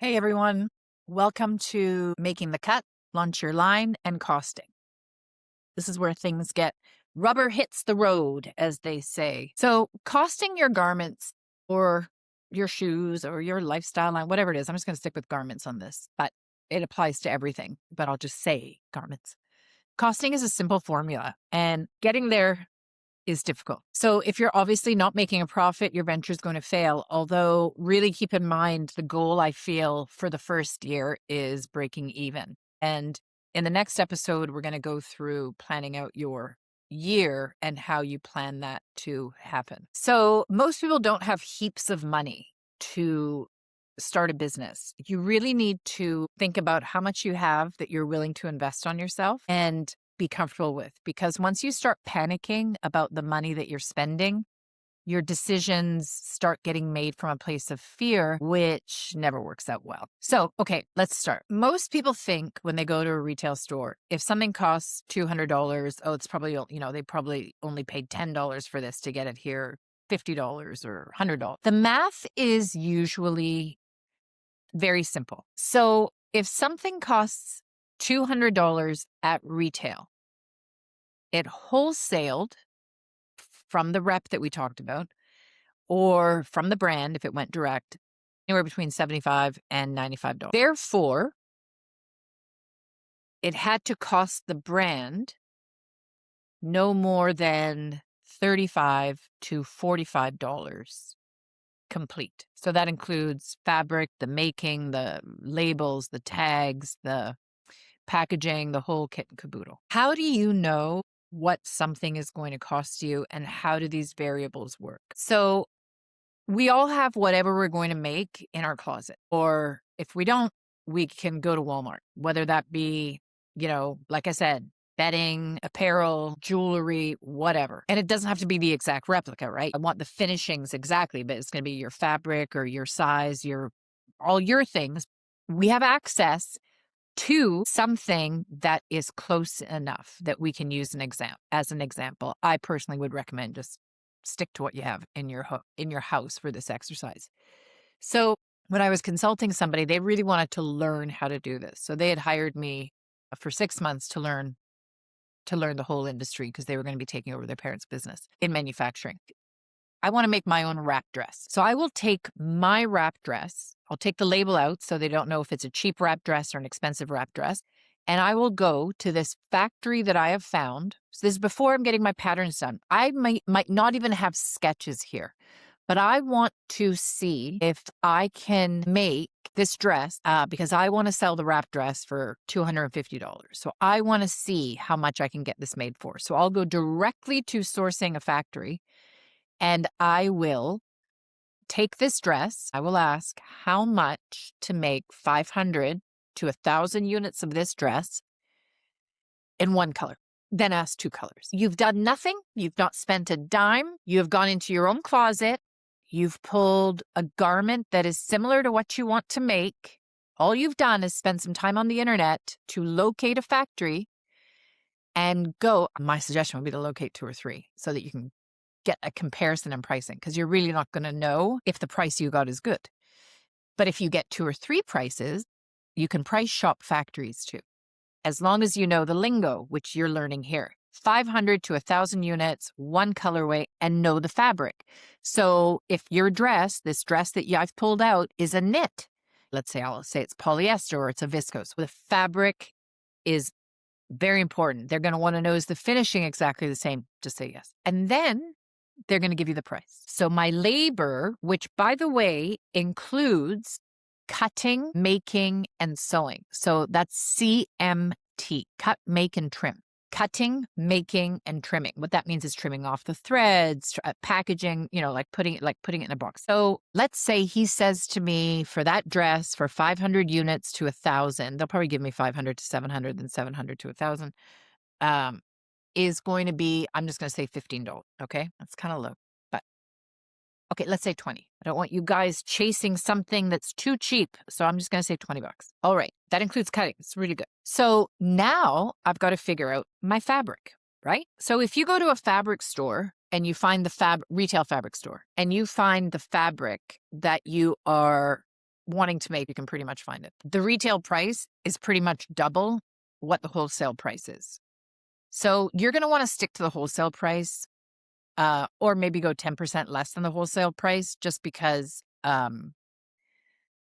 Hey everyone, welcome to Making the Cut, Launch Your Line, and Costing. This is where things get rubber hits the road, as they say. So, costing your garments or your shoes or your lifestyle line, whatever it is, I'm just going to stick with garments on this, but it applies to everything, but I'll just say garments. Costing is a simple formula, and getting there is difficult. So if you're obviously not making a profit, your venture is going to fail. Although really keep in mind, the goal I feel for the first year is breaking even. And in the next episode, we're going to go through planning out your year and how you plan that to happen. So most people don't have heaps of money to start a business. You really need to think about how much you have that you're willing to invest on yourself and be comfortable with, because once you start panicking about the money that you're spending, your decisions start getting made from a place of fear, which never works out well. So, okay, let's start. Most people think when they go to a retail store, if something costs $200, oh, it's probably, they probably only paid $10 for this to get it here, $50 or $100. The math is usually very simple. So if something costs $200 at retail, it wholesaled from the rep that we talked about, or from the brand if it went direct, anywhere between $75 and $95. Therefore, it had to cost the brand no more than $35 to $45 complete. So that includes fabric, the making, the labels, the tags, the packaging, the whole kit and caboodle. How do you know what something is going to cost you and how do these variables work? So we all have whatever we're going to make in our closet, or if we don't, we can go to Walmart, whether that be, like I said, bedding, apparel, jewelry, whatever. And it doesn't have to be the exact replica, right? I want the finishings exactly, but it's going to be your fabric or your size, all your things. We have access to something that is close enough that we can use as an example. I personally would recommend just stick to what you have in your house for this exercise. So when I was consulting somebody, they really wanted to learn how to do this. So they had hired me for 6 months to learn the whole industry, because they were going to be taking over their parents' business in manufacturing. I want to make my own wrap dress. So I will take my wrap dress. I'll take the label out so they don't know if it's a cheap wrap dress or an expensive wrap dress. And I will go to this factory that I have found. So this is before I'm getting my patterns done. I might not even have sketches here, but I want to see if I can make this dress because I want to sell the wrap dress for $250. So I want to see how much I can get this made for. So I'll go directly to sourcing a factory. And I will take this dress. I will ask how much to make 500 to 1,000 units of this dress in one color. Then ask 2 colors. You've done nothing. You've not spent a dime. You have gone into your own closet. You've pulled a garment that is similar to what you want to make. All you've done is spend some time on the internet to locate a factory and go. My suggestion would be to locate 2 or 3 so that you can get a comparison in pricing, because you're really not going to know if the price you got is good. But if you get 2 or 3 prices, you can price shop factories too, as long as you know the lingo, which you're learning here. 500 to 1,000 units, one colorway, and know the fabric. So if your dress, this dress that I've pulled out, is a knit, I'll say it's polyester or it's a viscose, the fabric is very important. They're going to want to know, is the finishing exactly the same? Just say yes. And then they're going to give you the price. So my labor, which by the way includes cutting, making, and sewing. So that's CMT, cut, make, and trim. Cutting, making, and trimming. What that means is trimming off the threads, packaging, like putting it in a box. So let's say he says to me, for that dress, for 500 units to 1,000, they'll probably give me 500 to 700, then 700 to 1,000. Is going to be, I'm just going to say $15. Okay. That's kind of low, but okay, let's say 20. I don't want you guys chasing something that's too cheap. So I'm just going to say $20. All right. That includes cutting. It's really good. So now I've got to figure out my fabric, right? So if you go to a fabric store and you find the retail fabric store and you find the fabric that you are wanting to make, you can pretty much find it. The retail price is pretty much double what the wholesale price is. So you're going to want to stick to the wholesale price, or maybe go 10% less than the wholesale price, just because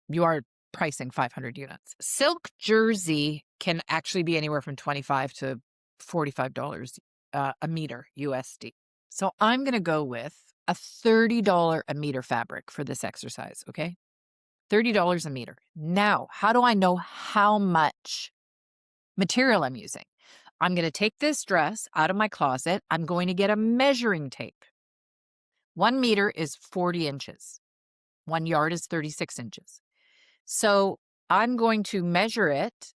you are pricing 500 units. Silk jersey can actually be anywhere from $25 to $45 a meter USD. So I'm going to go with a $30 a meter fabric for this exercise, okay? $30 a meter. Now, how do I know how much material I'm using? I'm going to take this dress out of my closet. I'm going to get a measuring tape. 1 meter is 40 inches. 1 yard is 36 inches. So I'm going to measure it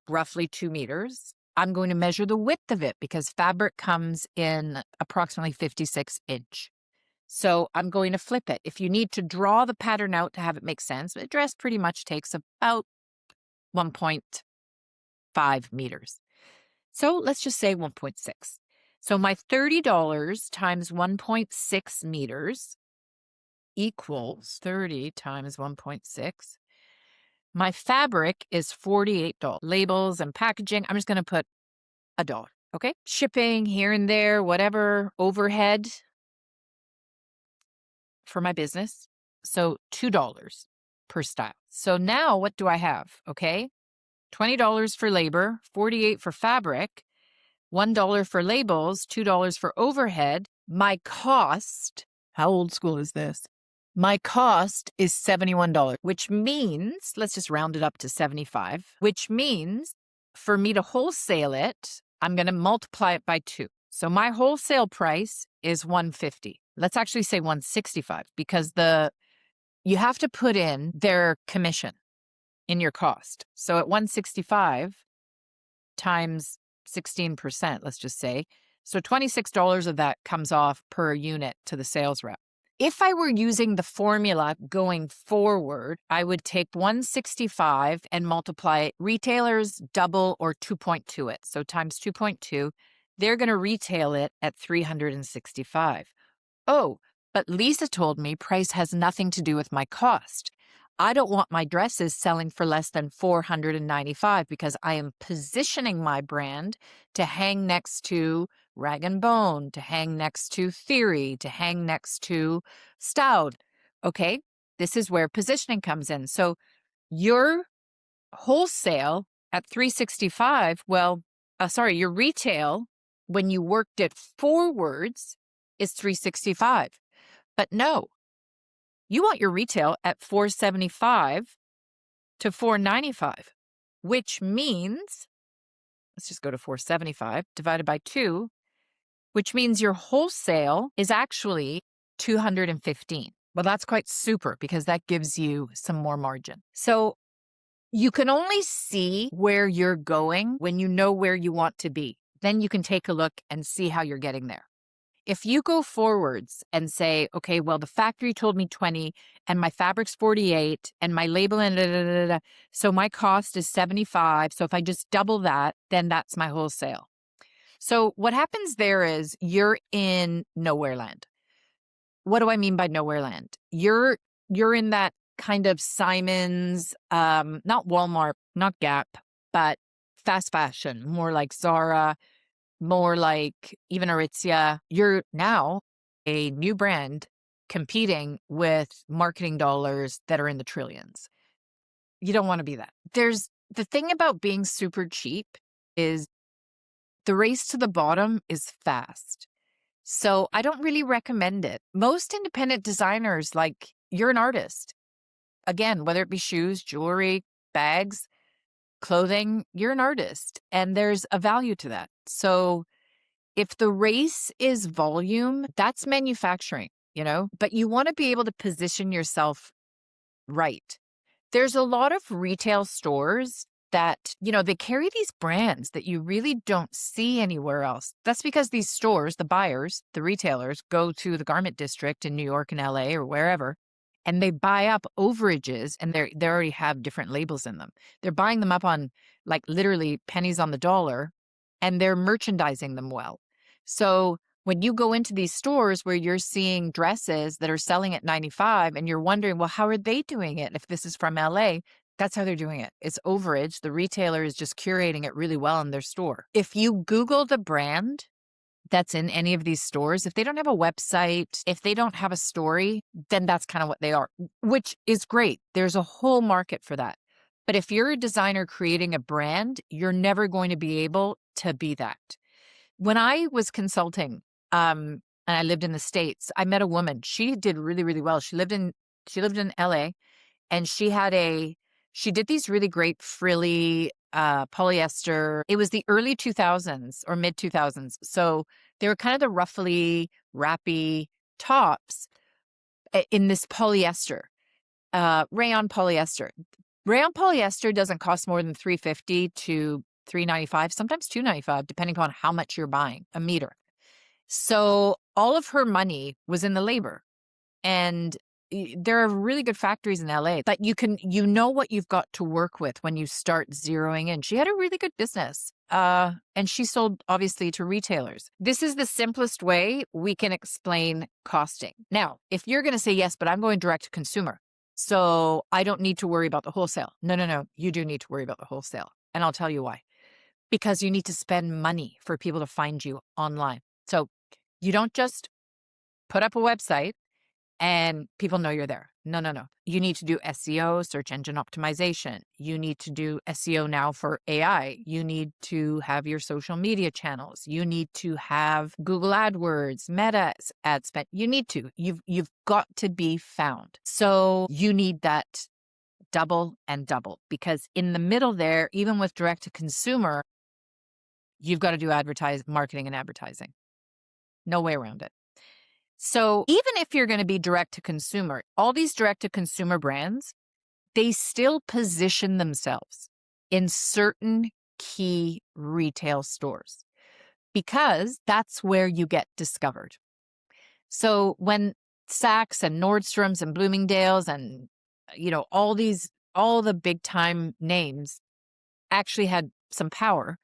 roughly 2 meters. I'm going to measure the width of it because fabric comes in approximately 56 inch. So I'm going to flip it. If you need to draw the pattern out to have it make sense, the dress pretty much takes about 1.5 meters. So let's just say 1.6. So my $30 times 1.6 meters equals 30 times 1.6. My fabric is $48. Labels and packaging, I'm just going to put $1, okay? Shipping here and there, whatever, overhead for my business. So $2 per style. So now what do I have, okay? $20 for labor, $48 for fabric, $1 for labels, $2 for overhead. My cost, how old school is this? My cost is $71, which means, let's just round it up to 75, which means for me to wholesale it, I'm going to multiply it by 2. So my wholesale price is $150. Let's actually say $165 because you have to put in their commission in your cost. So at $165 times 16%, let's just say, so $26 of that comes off per unit to the sales rep. If I were using the formula going forward, I would take 165 and multiply it. Retailers double or 2.2 it. So times 2.2, they're going to retail it at 365. Oh, but Liza told me price has nothing to do with my cost. I don't want my dresses selling for less than $495 because I am positioning my brand to hang next to Rag & Bone, to hang next to Theory, to hang next to Stout. Okay, this is where positioning comes in. So your wholesale at 365, your retail when you worked it forwards is 365. But no, you want your retail at 475 to 495, which means, let's just go to 475 divided by 2, which means your wholesale is actually 215. Well, that's quite super because that gives you some more margin. So you can only see where you're going when you know where you want to be. Then you can take a look and see how you're getting there. If you go forwards and say, okay, well, the factory told me 20 and my fabric's 48 and my label and so my cost is 75. So if I just double that, then that's my wholesale. So what happens there is you're in nowhere land. What do I mean by nowhere land? You're in that kind of Simon's, not Walmart, not Gap, but fast fashion, more like Zara, more like even Aritzia. You're now a new brand competing with marketing dollars that are in the trillions. You don't want to be that. There's the thing about being super cheap is the race to the bottom is fast. So I don't really recommend it. Most independent designers, like you're an artist. Again, whether it be shoes, jewelry, bags, clothing, you're an artist and there's a value to that. So if the race is volume, that's manufacturing, but you want to be able to position yourself right. There's a lot of retail stores that, they carry these brands that you really don't see anywhere else. That's because these stores, the buyers, the retailers, go to the garment district in New York and LA or wherever, and they buy up overages and they already have different labels in them. They're buying them up on like literally pennies on the dollar and they're merchandising them well. So When you go into these stores where you're seeing dresses that are selling at 95 and you're wondering, well, how are they doing it? If this is from LA, that's how they're doing it. It's overage. The retailer is just curating it really well in their store. If you Google the brand that's in any of these stores, if they don't have a website, if they don't have a story, then that's kind of what they are, which is great. There's a whole market for that. But if you're a designer creating a brand, you're never going to be able to be that. When I was consulting, and I lived in the States, I met a woman. She did really, really well. She lived in LA, and she did these really great frilly polyester. It was the early 2000s or mid 2000s. So they were kind of the ruffly, wrappy tops in this polyester, rayon polyester. Rayon polyester doesn't cost more than $350 to $395, sometimes $295, depending on how much you're buying a meter. So all of her money was in the labor. And there are really good factories in LA, but you know what you've got to work with when you start zeroing in. She had a really good business. And she sold obviously to retailers. This is the simplest way we can explain costing. Now, if you're going to say, yes, but I'm going direct to consumer, so I don't need to worry about the wholesale. No. You do need to worry about the wholesale. And I'll tell you why. Because you need to spend money for people to find you online. So you don't just put up a website and people know you're there. No. You need to do SEO, search engine optimization. You need to do SEO now for AI. You need to have your social media channels. You need to have Google AdWords, Meta ad spend. You need to. You've got to be found. So you need that double and double, because in the middle there, even with direct to consumer, you've got to do marketing and advertising. No way around it. So even if you're going to be direct to consumer, all these direct to consumer brands, they still position themselves in certain key retail stores because that's where you get discovered. So when Saks and Nordstrom's and Bloomingdale's and, all the big time names actually had some power,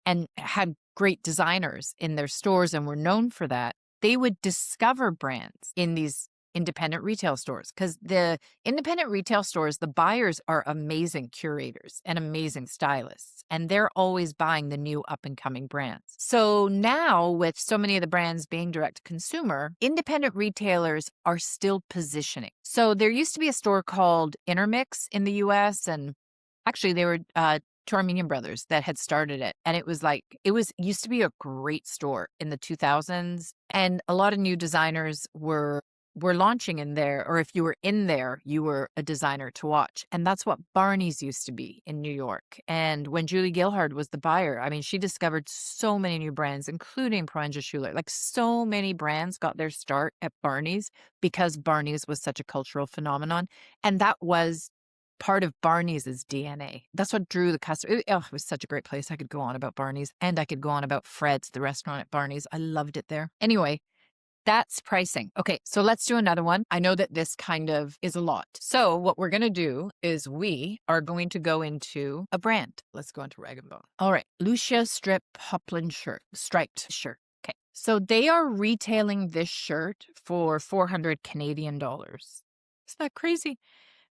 and had great designers in their stores and were known for that, they would discover brands in these independent retail stores, because the independent retail stores, the buyers are amazing curators and amazing stylists, and they're always buying the new up and coming brands. So now with so many of the brands being direct to consumer, independent retailers are still positioning. So there used to be a store called Intermix in the US, and actually they were Armenian brothers that had started it. And it used to be a great store in the 2000s. And a lot of new designers were launching in there, or if you were in there, you were a designer to watch. And that's what Barney's used to be in New York. And when Julie Gilhard was the buyer, I mean, she discovered so many new brands, including Proenja Schuler. Like, so many brands got their start at Barney's because Barney's was such a cultural phenomenon. And that was part of Barney's DNA. That's what drew the customer. It was such a great place. I could go on about Barney's, and I could go on about Fred's, the restaurant at Barney's. I loved it there. Anyway, that's pricing. Okay, so let's do another one. I know that this kind of is a lot. So what we're going to do is we are going to go into a brand. Let's go into Rag & Bone. All right, Lucia Strip Poplin shirt, striped shirt. Okay, so they are retailing this shirt for 400 Canadian dollars. Isn't that crazy?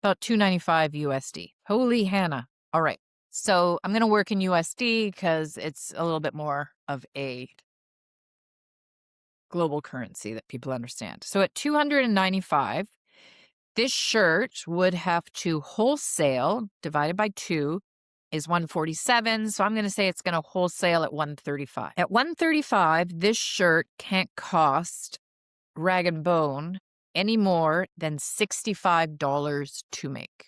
About $295 USD. Holy Hannah. All right. So I'm going to work in USD because it's a little bit more of a global currency that people understand. So at 295, this shirt would have to wholesale divided by 2 is 147. So I'm going to say it's going to wholesale at 135. At 135, this shirt can't cost Rag & Bone any more than $65 to make.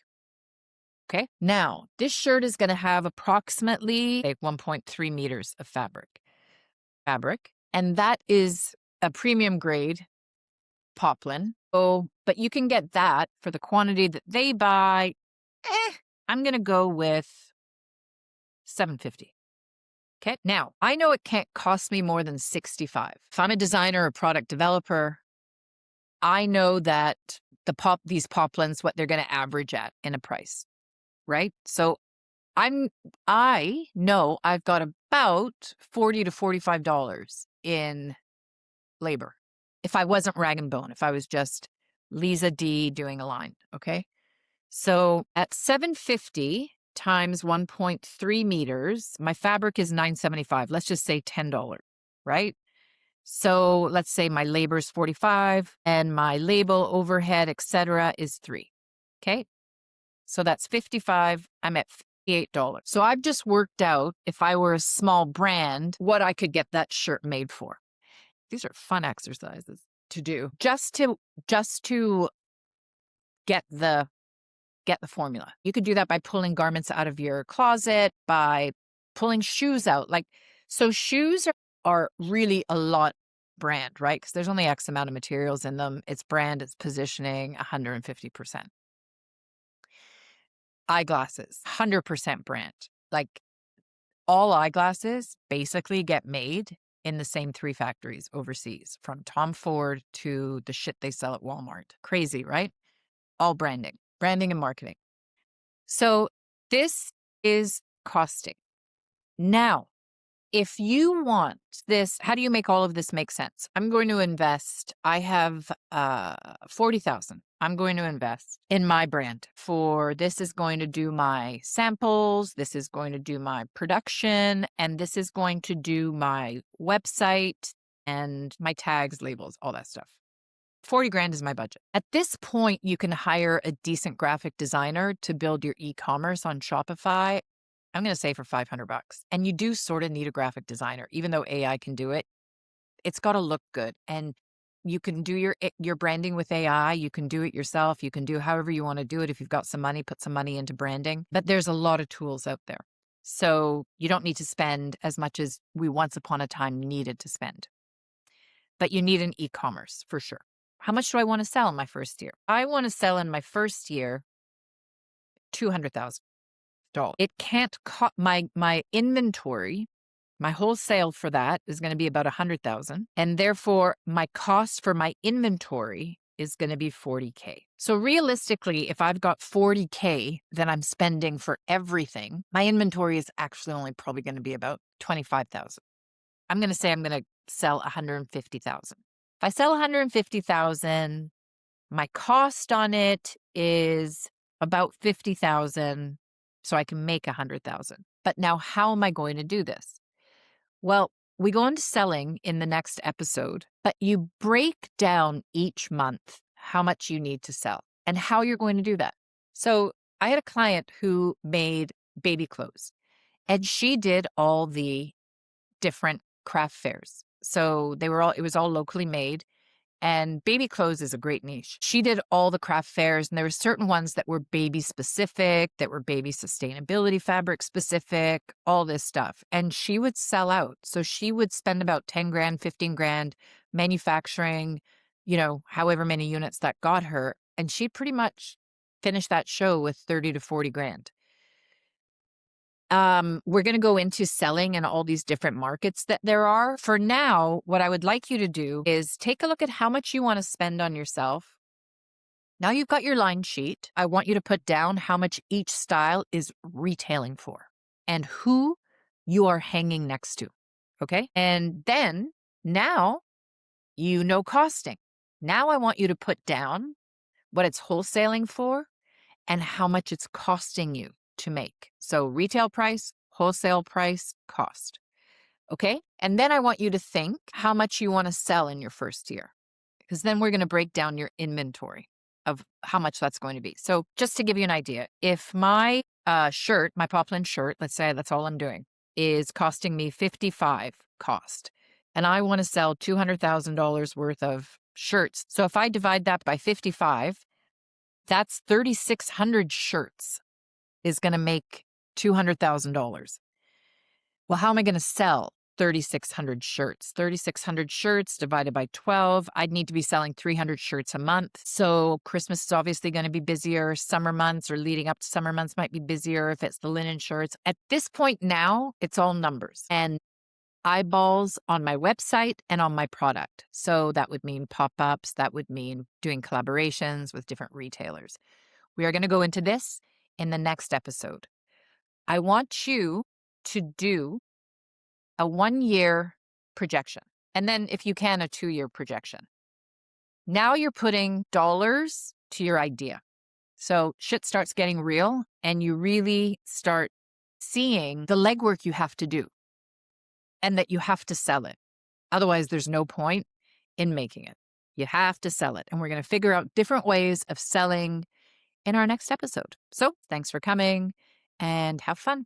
Okay. Now, this shirt is going to have approximately 1.3 meters of fabric. And that is a premium grade poplin. Oh, but you can get that for the quantity that they buy. I'm going to go with $750. Okay. Now, I know it can't cost me more than $65. If I'm a designer or product developer, I know that these poplins, what they're going to average at in a price, right? So I know I've got about $40 to $45 in labor. If I wasn't Rag and Bone, if I was just Liza D doing a line, okay? So at 750 times 1.3 meters, my fabric is $9.75. Let's just say $10, right? So let's say my labor is 45 and my label, overhead, etc. is 3. Okay? So that's 55. I'm at $58. So I've just worked out, if I were a small brand, what I could get that shirt made for. These are fun exercises to do just to get the formula. You could do that by pulling garments out of your closet, by pulling shoes out. So shoes are really a lot brand, right? Because there's only X amount of materials in them. It's brand, it's positioning, 150%. Eyeglasses, 100% brand. Like all eyeglasses basically get made in the same 3 factories overseas, from Tom Ford to the shit they sell at Walmart. Crazy, right? All branding and marketing. So this is costing. Now, if you want this, how do you make all of this make sense? I'm going to invest, I have $40,000. I'm going to invest in my brand for this is going to do my samples, this is going to do my production, and this is going to do my website and my tags, labels, all that stuff. 40 grand is my budget. At this point, you can hire a decent graphic designer to build your e-commerce on Shopify. I'm going to say for $500. And you do sort of need a graphic designer, even though AI can do it. It's got to look good. And you can do your branding with AI. You can do it yourself. You can do however you want to do it. If you've got some money, put some money into branding. But there's a lot of tools out there. So you don't need to spend as much as we once upon a time needed to spend. But you need an e-commerce for sure. How much do I want to sell in my first year? I want to sell in my first year $200,000. It can't cost my inventory, my wholesale for that is going to be about $100,000, and therefore my cost for my inventory is going to be $40K. So realistically, if I've got $40K that I'm spending for everything, my inventory is actually only probably going to be about $25,000. I'm going to say I'm going to sell $150,000. If I sell $150,000, my cost on it is about $50,000, so I can make $100,000. But now how am I going to do this? Well, we go into selling in the next episode, but you break down each month how much you need to sell and how you're going to do that. So I had a client who made baby clothes, and she did all the different craft fairs. So it was all locally made, and baby clothes is a great niche. She did all the craft fairs, and there were certain ones that were baby specific, that were baby sustainability fabric specific, all this stuff. And she would sell out. So she would spend about 10 grand, 15 grand manufacturing, however many units that got her. And she pretty much finished that show with 30 to 40 grand. We're going to go into selling and all these different markets that there are. For now, what I would like you to do is take a look at how much you want to spend on yourself. Now you've got your line sheet. I want you to put down how much each style is retailing for and who you are hanging next to. Okay. And then now you know costing. Now I want you to put down what it's wholesaling for and how much it's costing you to make. So retail price, wholesale price, cost. Okay. And then I want you to think how much you want to sell in your first year, because then we're going to break down your inventory of how much that's going to be. So just to give you an idea, if my shirt, my poplin shirt, let's say that's all I'm doing, is costing me $55 cost, and I want to sell $200,000 worth of shirts. So if I divide that by 55, that's 3,600 shirts is going to make $200,000. Well, how am I going to sell 3,600 shirts? 3,600 shirts divided by 12, I'd need to be selling 300 shirts a month. So Christmas is obviously going to be busier. Summer months or leading up to summer months might be busier if it's the linen shirts. At this point now, it's all numbers and eyeballs on my website and on my product. So that would mean pop-ups. That would mean doing collaborations with different retailers. We are going to go into this in the next episode. I want you to do a 1-year projection. And then, if you can, a 2-year projection. Now you're putting dollars to your idea. So shit starts getting real and you really start seeing the legwork you have to do and that you have to sell it. Otherwise, there's no point in making it. You have to sell it. And we're going to figure out different ways of selling in our next episode. So thanks for coming and have fun.